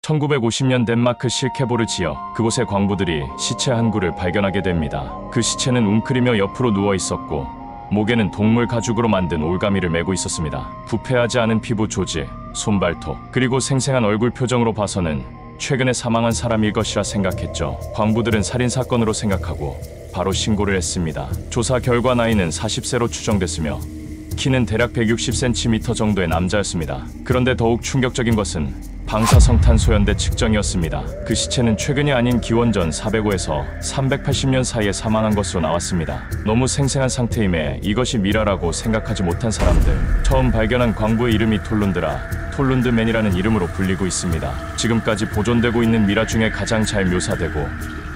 1950년 덴마크 실케보르 지역, 그곳의 광부들이 시체 한 구를 발견하게 됩니다. 그 시체는 웅크리며 옆으로 누워 있었고 목에는 동물 가죽으로 만든 올가미를 메고 있었습니다. 부패하지 않은 피부 조직, 손발톱, 그리고 생생한 얼굴 표정으로 봐서는 최근에 사망한 사람일 것이라 생각했죠. 광부들은 살인사건으로 생각하고 바로 신고를 했습니다. 조사 결과 나이는 40세로 추정됐으며 키는 대략 160cm 정도의 남자였습니다. 그런데 더욱 충격적인 것은 방사성탄소연대 측정이었습니다. 그 시체는 최근이 아닌 기원전 405에서 380년 사이에 사망한 것으로 나왔습니다. 너무 생생한 상태임에 이것이 미라라고 생각하지 못한 사람들, 처음 발견한 광부의 이름이 톨룬드라, 톨룬드맨이라는 이름으로 불리고 있습니다. 지금까지 보존되고 있는 미라 중에 가장 잘 묘사되고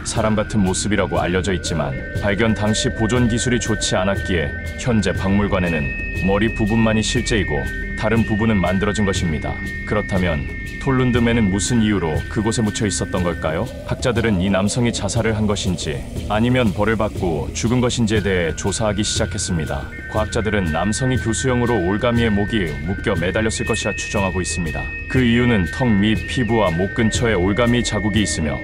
사람 같은 모습이라고 알려져 있지만 발견 당시 보존 기술이 좋지 않았기에 현재 박물관에는 머리 부분만이 실제이고 다른 부분은 만들어진 것입니다. 그렇다면 톨룬드맨은 무슨 이유로 그곳에 묻혀 있었던 걸까요? 학자들은 이 남성이 자살을 한 것인지 아니면 벌을 받고 죽은 것인지에 대해 조사하기 시작했습니다. 과학자들은 남성이 교수형으로 올가미의 목이 묶여 매달렸을 것이라 추정하고 있습니다. 그 이유는 턱 및 피부와 목 근처에 올가미 자국이 있으며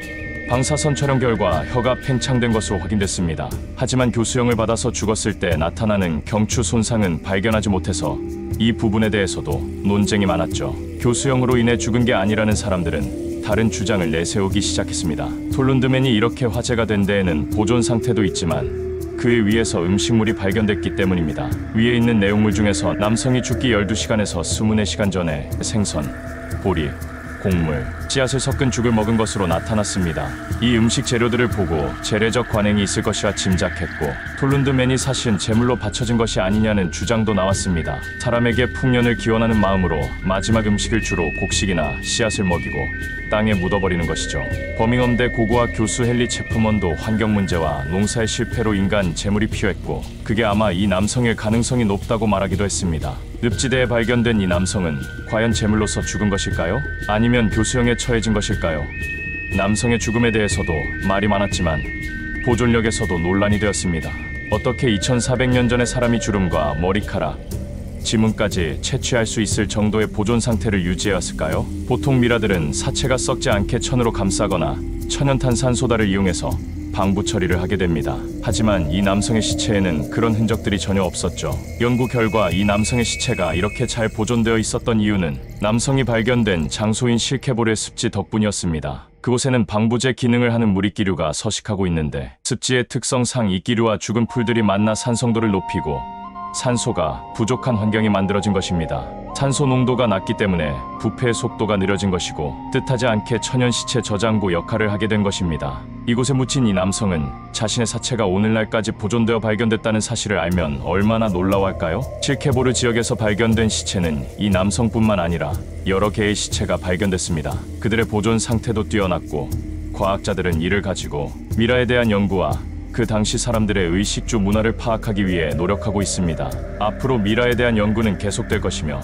방사선 촬영 결과 혀가 팽창된 것으로 확인됐습니다. 하지만 교수형을 받아서 죽었을 때 나타나는 경추 손상은 발견하지 못해서 이 부분에 대해서도 논쟁이 많았죠. 교수형으로 인해 죽은 게 아니라는 사람들은 다른 주장을 내세우기 시작했습니다. 톨룬드맨이 이렇게 화제가 된 데에는 보존 상태도 있지만 그 위에서 음식물이 발견됐기 때문입니다. 위에 있는 내용물 중에서 남성이 죽기 12시간에서 24시간 전에 생선, 보리, 곡물, 씨앗을 섞은 죽을 먹은 것으로 나타났습니다. 이 음식 재료들을 보고 재래적 관행이 있을 것이라 짐작했고 톨룬드맨이 사신 제물로 바쳐진 것이 아니냐는 주장도 나왔습니다. 사람에게 풍년을 기원하는 마음으로 마지막 음식을 주로 곡식이나 씨앗을 먹이고 땅에 묻어버리는 것이죠. 버밍엄대 고고학 교수 헨리 체프먼도 환경 문제와 농사의 실패로 인간 재물이 필요했고 그게 아마 이 남성일 가능성이 높다고 말하기도 했습니다. 늪지대에 발견된 이 남성은 과연 제물로서 죽은 것일까요? 아니면 교수형에 처해진 것일까요? 남성의 죽음에 대해서도 말이 많았지만 보존력에서도 논란이 되었습니다. 어떻게 2400년 전의 사람이 주름과 머리카락, 지문까지 채취할 수 있을 정도의 보존 상태를 유지해왔을까요? 보통 미라들은 사체가 썩지 않게 천으로 감싸거나 천연탄산소다를 이용해서 방부 처리를 하게 됩니다. 하지만 이 남성의 시체에는 그런 흔적들이 전혀 없었죠. 연구 결과 이 남성의 시체가 이렇게 잘 보존되어 있었던 이유는 남성이 발견된 장소인 실케보르의 습지 덕분이었습니다. 그곳에는 방부제 기능을 하는 무리기류가 서식하고 있는데 습지의 특성상 이 기류와 죽은 풀들이 만나 산성도를 높이고 산소가 부족한 환경이 만들어진 것입니다. 산소 농도가 낮기 때문에 부패의 속도가 느려진 것이고 뜻하지 않게 천연 시체 저장고 역할을 하게 된 것입니다. 이곳에 묻힌 이 남성은 자신의 사체가 오늘날까지 보존되어 발견됐다는 사실을 알면 얼마나 놀라워할까요? 실케보르 지역에서 발견된 시체는 이 남성뿐만 아니라 여러 개의 시체가 발견됐습니다. 그들의 보존 상태도 뛰어났고 과학자들은 이를 가지고 미라에 대한 연구와 그 당시 사람들의 의식주 문화를 파악하기 위해 노력하고 있습니다. 앞으로 미라에 대한 연구는 계속될 것이며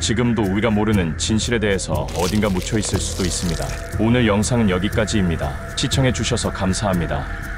지금도 우리가 모르는 진실에 대해서 어딘가 묻혀 있을 수도 있습니다. 오늘 영상은 여기까지입니다. 시청해 주셔서 감사합니다.